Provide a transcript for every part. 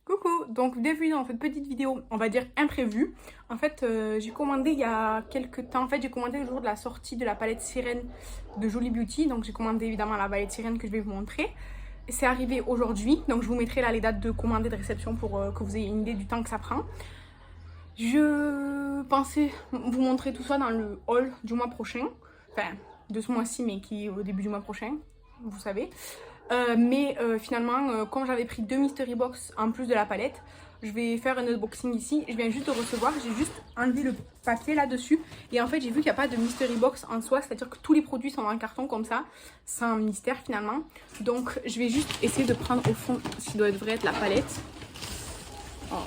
Coucou, donc bienvenue dans cette petite vidéo, on va dire imprévue. En fait, j'ai commandé il y a quelques temps, j'ai commandé le jour de la sortie de la palette Sirène de Jolie Beauty. Donc j'ai commandé évidemment la palette Sirène que je vais vous montrer. C'est arrivé aujourd'hui, donc je vous mettrai là les dates de commande et de réception pour que vous ayez une idée du temps que ça prend. Je pensais vous montrer tout ça dans le haul du mois prochain, enfin de ce mois-ci mais qui est au début du mois prochain, vous savez. Finalement, comme j'avais pris 2 mystery box en plus de la palette, je vais faire un unboxing ici. Je viens juste de recevoir, j'ai juste enlevé le papier là-dessus. Et en fait, j'ai vu qu'il n'y a pas de mystery box en soi, c'est-à-dire que tous les produits sont dans un carton comme ça, sans mystère finalement. Donc, je vais juste essayer de prendre au fond ce qui devrait être la palette. Oh,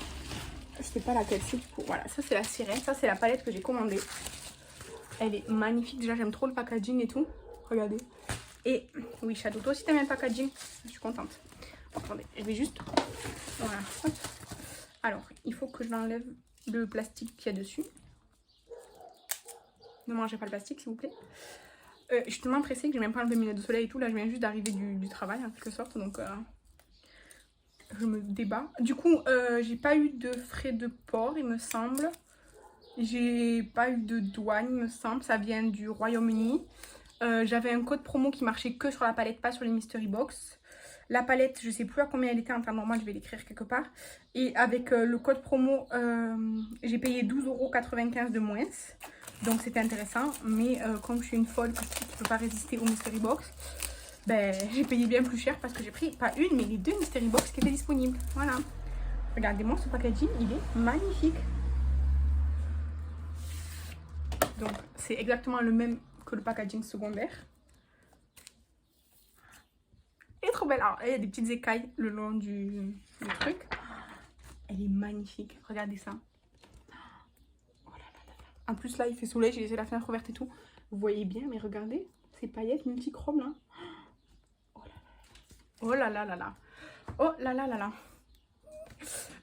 je sais pas laquelle c'est du coup. Voilà, ça c'est la sirène, ça c'est la palette que j'ai commandée. Elle est magnifique, déjà j'aime trop le packaging et tout. Regardez. Et oui, Shadow, toi aussi t'aimes le packaging. Je suis contente. Bon, attendez, je vais juste... Voilà. Hop. Alors, il faut que je l'enlève le plastique qu'il y a dessus. Ne mangez pas le plastique, s'il vous plaît. Je suis tellement pressée que j'ai même pas enlevé mes lunettes de soleil et tout. Là, je viens juste d'arriver du travail, en quelque sorte. Donc, je me débat. Du coup, j'ai pas eu de frais de port, il me semble. J'ai pas eu de douane, il me semble. Ça vient du Royaume-Uni. J'avais un code promo qui marchait que sur la palette, pas sur les mystery box. La palette, je sais plus à combien elle était en temps normal, je vais l'écrire quelque part. Et avec le code promo, j'ai payé 12,95 € de moins. Donc c'était intéressant. Mais comme je suis une folle qui ne peut pas résister aux mystery box, ben, j'ai payé bien plus cher parce que j'ai pris pas une, mais les 2 mystery box qui étaient disponibles. Voilà. Regardez-moi ce packaging, il est magnifique. Donc c'est exactement le même que le packaging secondaire. Elle est trop belle. Alors, il y a des petites écailles le long du truc. Elle est magnifique. Regardez ça. Oh là là là. En plus, là, il fait soleil. J'ai laissé la fenêtre ouverte et tout. Vous voyez bien, mais regardez ces paillettes multichromes là. Oh là là là là. Oh là là là là.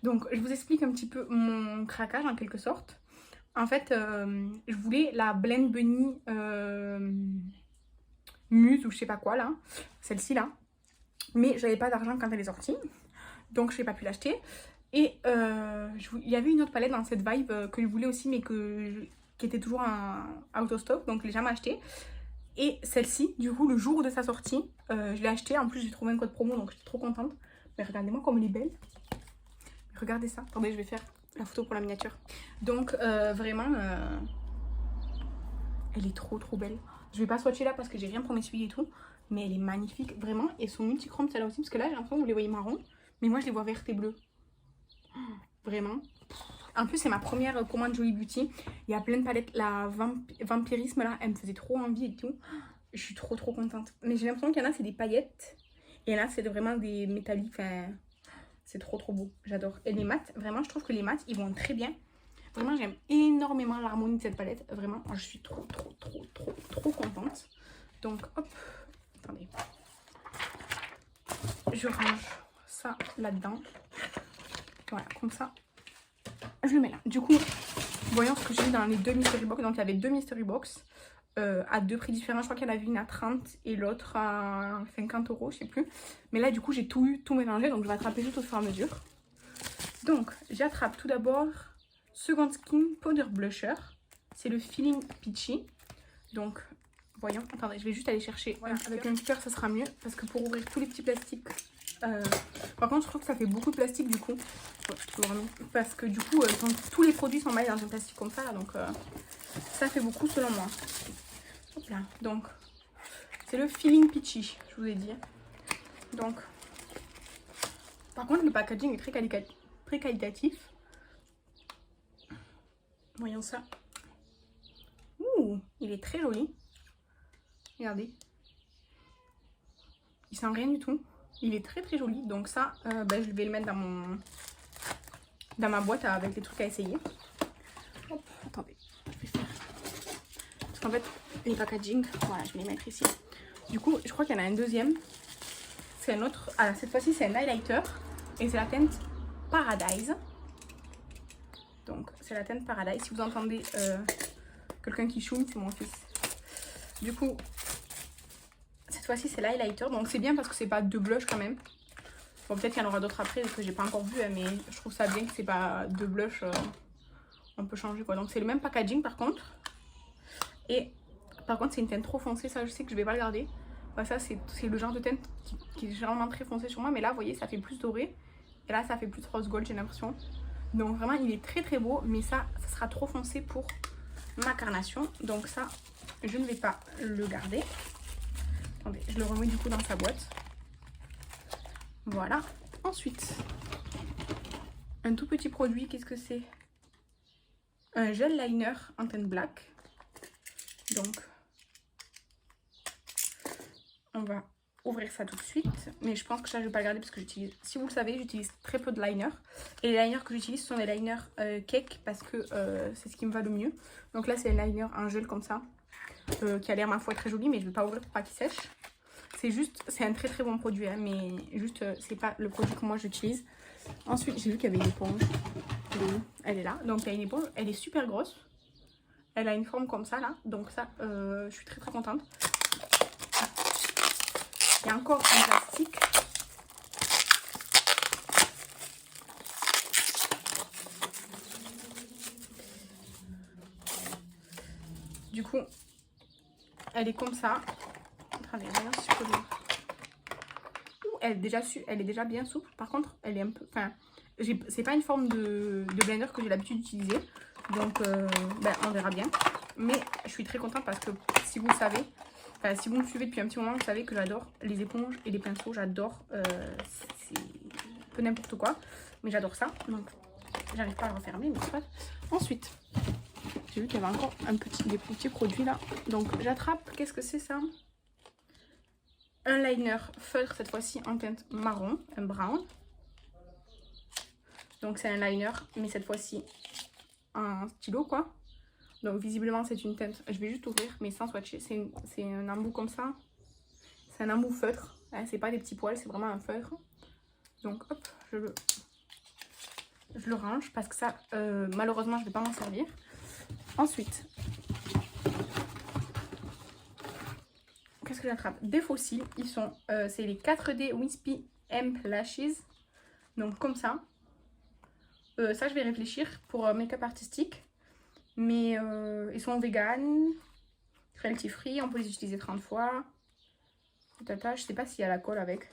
Donc, je vous explique un petit peu mon craquage en quelque sorte. En fait, je voulais la Blend Bunny Muse ou je sais pas quoi là. Celle-ci là. Mais j'avais pas d'argent quand elle est sortie. Donc, je n'ai pas pu l'acheter. Et il y avait une autre palette dans cette vibe que je voulais aussi, mais qui était toujours en out of stock. Donc, je l'ai jamais achetée. Et celle-ci, du coup, le jour de sa sortie, je l'ai achetée. En plus, j'ai trouvé un code promo, donc j'étais trop contente. Mais regardez-moi comme elle est belle. Regardez ça. Attendez, je vais faire la photo pour la miniature. Donc, vraiment, elle est trop trop belle. Je vais pas swatcher là parce que j'ai rien pour m'essuyer et tout. Mais elle est magnifique, vraiment. Et son multichrome, celle-là aussi, parce que là, j'ai l'impression que vous les voyez marron. Mais moi, je les vois vertes et bleues. Vraiment. En plus, c'est ma première commande Jolie Beauty. Il y a plein de palettes. La vampirisme, là, elle me faisait trop envie et tout. Je suis trop, trop contente. Mais j'ai l'impression qu'il y en a, c'est des paillettes. Et là, c'est vraiment des métalliques. Enfin, c'est trop, trop beau. J'adore. Et les mattes, vraiment, je trouve que les mattes, ils vont très bien. Vraiment, j'aime énormément l'harmonie de cette palette. Vraiment, je suis trop, trop, trop, trop, trop contente. Donc, hop. Attendez. Je range ça là-dedans. Voilà, comme ça. Je le mets là. Du coup, voyons ce que j'ai dans les 2 mystery box. Donc, il y avait 2 mystery box à 2 prix différents. Je crois qu'il y en avait une à 30 et l'autre à 50 €, je sais plus. Mais là, du coup, j'ai tout eu, tout mélangé. Donc, je vais attraper tout au fur et à mesure. Donc, j'attrape tout d'abord Second Skin Powder Blusher. C'est le Feeling Peachy. Donc, voyons. Attendez, je vais juste aller chercher. Voilà, avec un cœur, ça sera mieux. Parce que pour ouvrir tous les petits plastiques... Par contre, je trouve que ça fait beaucoup de plastique du coup. Parce que du coup, tous les produits sont emballés dans un plastique comme ça. Donc, ça fait beaucoup selon moi. Hop là. Donc, c'est le Feeling Peachy, je vous ai dit. Donc, par contre, le packaging est très qualitatif. Voyons ça. Ouh, il est très joli. Regardez. Il sent rien du tout. Il est très très joli. Donc ça, je vais le mettre dans ma boîte avec les trucs à essayer. Hop, attendez. Je vais faire... Parce qu'en fait, les packaging, voilà, je vais les mettre ici. Du coup, je crois qu'il y en a un deuxième. C'est un autre. Ah, cette fois-ci, c'est un highlighter. Et c'est la teinte Paradise. Donc, c'est la teinte Paradise. Si vous entendez quelqu'un qui chouine, c'est mon fils. Du coup, cette fois-ci, c'est l'highlighter. Donc, c'est bien parce que c'est pas 2 blushs quand même. Bon, peut-être qu'il y en aura d'autres après que j'ai pas encore vu, hein, mais je trouve ça bien que c'est pas de blush. On peut changer quoi. Donc c'est le même packaging par contre. Et par contre c'est une teinte trop foncée, ça je sais que je vais pas le garder. Bah, ça c'est le genre de teinte qui est généralement très foncé sur moi, mais là vous voyez ça fait plus doré. Et là ça fait plus rose gold j'ai l'impression. Donc vraiment il est très beau, mais ça sera trop foncé pour ma carnation. Donc ça je ne vais pas le garder. Attendez, je le remets du coup dans sa boîte. Voilà. Ensuite, un tout petit produit, qu'est-ce que c'est? Un gel liner en teinte black. Donc, on va ouvrir ça tout de suite. Mais je pense que ça, je vais pas le garder parce que j'utilise, si vous le savez, j'utilise très peu de liner. Et les liners que j'utilise sont des liners cake parce que c'est ce qui me va le mieux. Donc là, c'est un liner en gel comme ça. Qui a l'air ma foi très joli, mais je ne vais pas ouvrir pour pas qu'il sèche. C'est un très bon produit, hein, mais juste c'est pas le produit que moi j'utilise. Ensuite j'ai vu qu'il y avait une éponge. Elle est là, donc il y a une éponge, elle est super grosse. Elle a une forme comme ça là, donc ça je suis très contente. Il y a encore un plastique. Du coup elle est comme ça. Attendez, regarde si je peux l'ouvrir. Elle est déjà bien souple. Par contre, elle est un peu... Enfin, c'est pas une forme de blender que j'ai l'habitude d'utiliser. Donc, on verra bien. Mais je suis très contente parce que si vous le savez, enfin, si vous me suivez depuis un petit moment, vous savez que j'adore les éponges et les pinceaux. J'adore. C'est un peu n'importe quoi. Mais j'adore ça. Donc, j'arrive pas à le refermer. Mais c'est pas... Ensuite, j'ai vu qu'il y avait encore des petits produits là. Donc, j'attrape. Qu'est-ce que c'est ça? Un liner feutre, cette fois-ci en teinte marron, un brown. Donc c'est un liner, mais cette fois-ci en stylo quoi. Donc visiblement c'est une teinte, je vais juste ouvrir, mais sans swatcher. C'est un embout comme ça. C'est un embout feutre, hein, c'est pas des petits poils, c'est vraiment un feutre. Donc hop, je le range parce que ça, malheureusement je vais pas m'en servir. Ensuite, qu'est-ce que j'attrape? Des faux cils, ils sont, c'est les 4D Wispy M Lashes, donc comme ça. Ça je vais réfléchir pour make-up artistique, mais ils sont vegan, cruelty free, on peut les utiliser 30 fois. Je sais pas s'il y a la colle avec.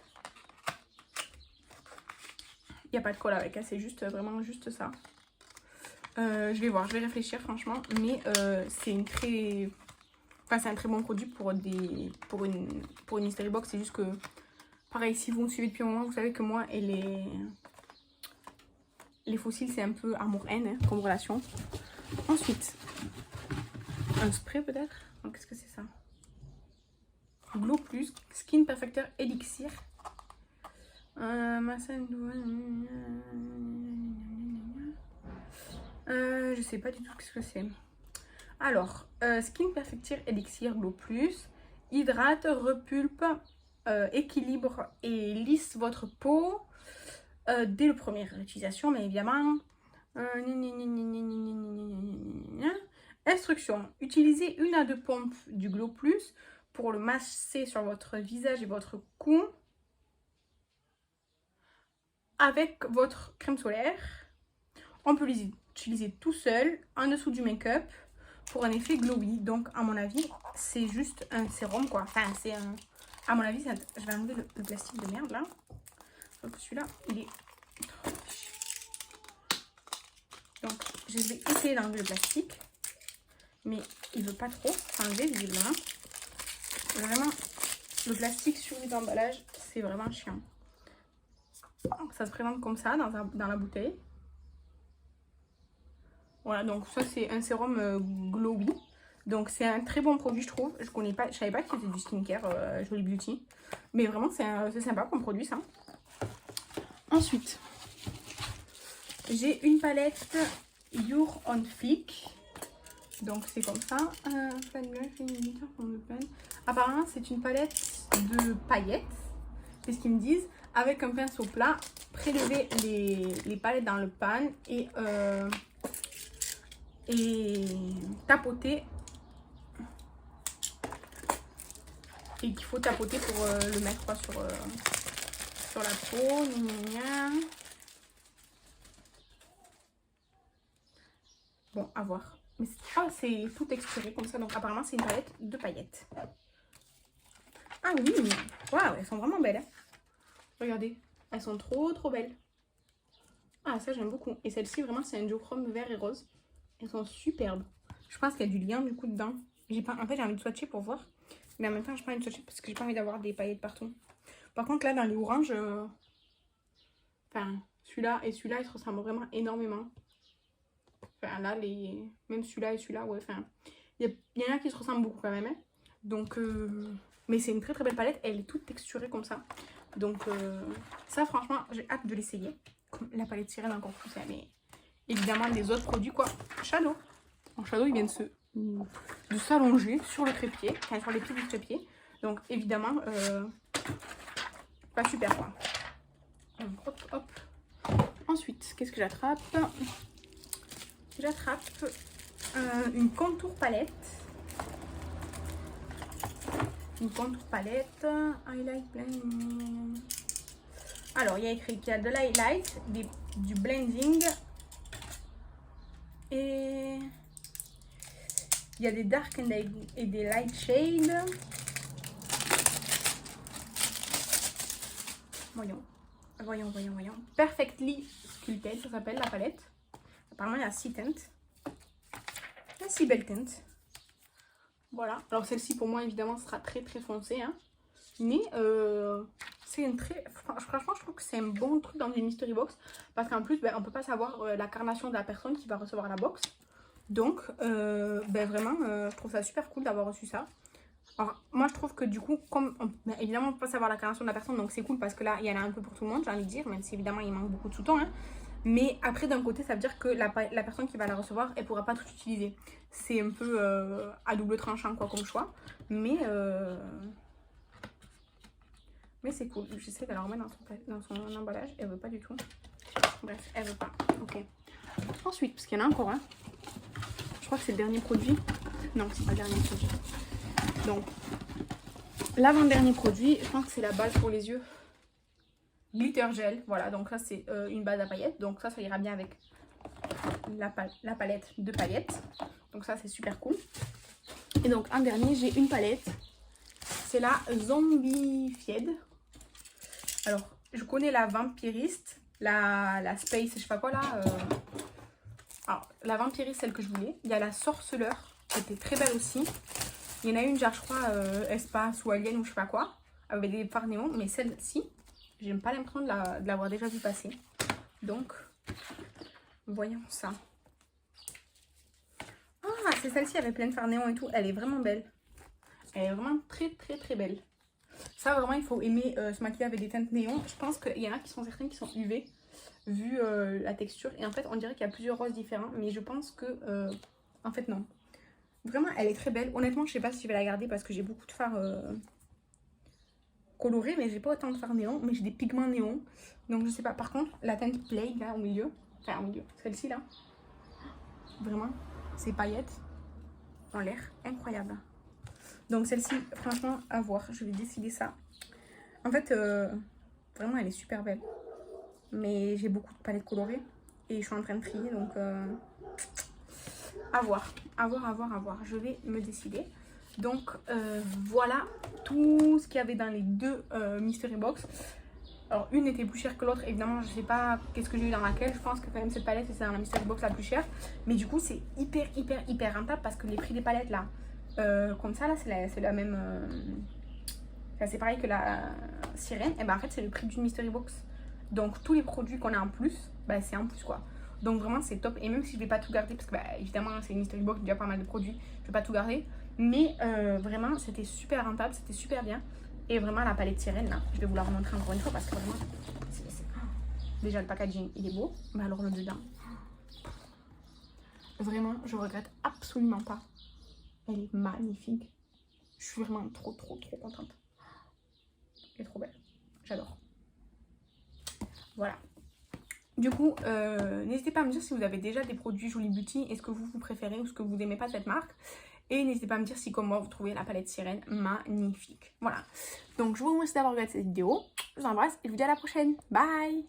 Il n'y a pas de colle avec, hein, c'est juste vraiment juste ça. Je vais voir, je vais réfléchir franchement, mais c'est une très... Enfin, c'est un très bon produit pour une mystery box. C'est juste que, pareil, si vous me suivez depuis un moment, vous savez que moi et les fossiles, c'est un peu amour-haine hein, comme relation. Ensuite, un spray peut-être. Qu'est-ce que c'est ça? Glow Plus Skin Perfector Elixir. Je sais pas du tout ce que c'est. Alors, Skin Perfector Elixir Glow Plus hydrate, repulpe, équilibre et lisse votre peau dès la première utilisation, mais évidemment. Instruction: utilisez 1 à 2 pompes du Glow Plus pour le masser sur votre visage et votre cou avec votre crème solaire. On peut les utiliser tout seul en dessous du make-up pour un effet glowy. Donc à mon avis c'est juste un sérum quoi. Enfin c'est un... À mon avis je vais enlever le plastique de merde là. Donc celui-là il est... Donc je vais essayer d'enlever le plastique. Mais il veut pas trop s'enlever visiblement. Vraiment le plastique sur les emballages c'est vraiment chiant. Ça se présente comme ça dans la bouteille. Voilà, donc ça c'est un sérum glowy. Donc c'est un très bon produit je trouve. Je savais pas que c'était du skincare Jolly Beauty. Mais vraiment c'est sympa comme produit ça. Ensuite, j'ai une palette You're on Fleek. Donc c'est comme ça. Apparemment c'est une palette de paillettes. C'est ce qu'ils me disent. Avec un pinceau plat, prélever les palettes dans le pan et tapoter. Et qu'il faut tapoter pour le mettre quoi, sur sur la peau. Gna, gna, gna. Bon, à voir. Mais c'est tout texturé comme ça. Donc apparemment, c'est une palette de paillettes. Ah oui, waouh, elles sont vraiment belles. Hein. Regardez, elles sont trop belles. Ah, ça j'aime beaucoup. Et celle-ci, vraiment, c'est un duochrome vert et rose. Elles sont superbes. Je pense qu'il y a du lien du coup dedans. En fait, j'ai envie de swatcher pour voir. Mais en même temps, je n'ai pas envie de swatcher parce que j'ai pas envie d'avoir des paillettes partout. Par contre, là, dans les oranges, enfin, celui-là et celui-là, ils se ressemblent vraiment énormément. Enfin, là, même celui-là et celui-là, ouais, enfin, il y en a qui se ressemblent beaucoup quand même. Hein. Donc, mais c'est une très belle palette. Elle est toute texturée comme ça. Donc, ça, franchement, j'ai hâte de l'essayer. La palette sirène encore plus, hein, mais évidemment, des autres produits, quoi. Shadow. En Shadow, ils viennent de s'allonger sur le trépied, enfin, sur les pieds du trépied. Donc, évidemment, pas super, quoi. Donc, hop, hop. Ensuite, qu'est-ce que j'attrape? J'attrape une contour palette. Une contour palette. Highlight blend. Alors, il y a écrit qu'il y a de l'highlight, du blending. Et il y a des dark et des light shades. Voyons. Perfectly Sculpted, ça s'appelle la palette. Apparemment, il y a 6 teintes. Il y a 6 belles teintes. Voilà. Alors, celle-ci, pour moi, évidemment, sera très foncée. Hein. Mais c'est une très... Franchement, je trouve que c'est un bon truc dans une mystery box. Parce qu'en plus, on ne peut pas savoir la carnation de la personne qui va recevoir la box. Donc, vraiment, je trouve ça super cool d'avoir reçu ça. Alors, moi, je trouve que du coup, comme évidemment, on ne peut pas savoir la carnation de la personne, donc c'est cool parce que là, il y en a un peu pour tout le monde, j'ai envie de dire, même si évidemment, il manque beaucoup de sous-temps. Hein. Mais après, d'un côté, ça veut dire que la personne qui va la recevoir, elle ne pourra pas tout utiliser. C'est un peu à double tranchant, quoi, comme choix. Mais c'est cool. J'essaie de la remettre dans son emballage. Elle veut pas du tout. Bref, elle veut pas. Ok. Ensuite, parce qu'il y en a encore un. Je crois que c'est le dernier produit. Non, c'est pas le dernier produit. Donc, l'avant-dernier produit, je pense que c'est la base pour les yeux. Glitter gel. Voilà, donc ça, c'est une base à paillettes. Donc ça ira bien avec la palette de paillettes. Donc ça, c'est super cool. Et donc, en dernier, j'ai une palette. C'est la Zombified. Alors, je connais la Vampiriste, la Space, je sais pas quoi là. Alors, la Vampiriste, celle que je voulais. Il y a la Sorceleur, qui était très belle aussi. Il y en a une, genre, je crois, Espace ou Alien ou je sais pas quoi, avec des phares néons. Mais celle-ci, j'ai pas l'impression de l'avoir déjà vu passer. Donc, voyons ça. Ah, c'est celle-ci avec plein de phares néons et tout. Elle est vraiment belle. Elle est vraiment très belle. Ça, vraiment, il faut aimer se maquiller avec des teintes néons. Je pense qu'il y en a qui sont certaines qui sont UV, vu la texture. Et en fait, on dirait qu'il y a plusieurs roses différents. Mais je pense que... en fait, non. Vraiment, elle est très belle. Honnêtement, je sais pas si je vais la garder parce que j'ai beaucoup de fards colorés. Mais j'ai pas autant de fards néons. Mais j'ai des pigments néons. Donc, je sais pas. Par contre, la teinte Plague, là, au milieu. Enfin, au milieu. Celle-ci, là. Vraiment, ces paillettes ont l'air incroyables. Donc celle-ci, franchement, à voir. Je vais décider ça. En fait, vraiment, elle est super belle. Mais j'ai beaucoup de palettes colorées. Et je suis en train de trier, donc... à voir. Je vais me décider. Donc, voilà tout ce qu'il y avait dans les deux mystery box. Alors, une était plus chère que l'autre. Évidemment, je sais pas qu'est-ce que j'ai eu dans laquelle. Je pense que quand même cette palette, c'est dans la mystery box la plus chère. Mais du coup, c'est hyper rentable parce que les prix des palettes, là... comme ça là c'est la même enfin, c'est pareil que la sirène et ben en fait c'est le prix d'une mystery box, donc tous les produits qu'on a en plus bah, c'est en plus quoi, donc vraiment c'est top. Et même si je vais pas tout garder parce que bah, évidemment c'est une mystery box, il y a pas mal de produits, je vais pas tout garder, mais vraiment c'était super rentable, c'était super bien. Et vraiment la palette sirène là, je vais vous la remontrer encore une fois parce que vraiment déjà le packaging il est beau, mais alors le dedans vraiment je regrette absolument pas. Elle est magnifique. Je suis vraiment trop contente. Elle est trop belle. J'adore. Voilà. Du coup, n'hésitez pas à me dire si vous avez déjà des produits Jolie Beauty et ce que vous préférez ou ce que vous n'aimez pas de cette marque. Et n'hésitez pas à me dire si comme moi vous trouvez la palette sirène magnifique. Voilà. Donc je vous remercie d'avoir regardé cette vidéo. Je vous embrasse et je vous dis à la prochaine. Bye!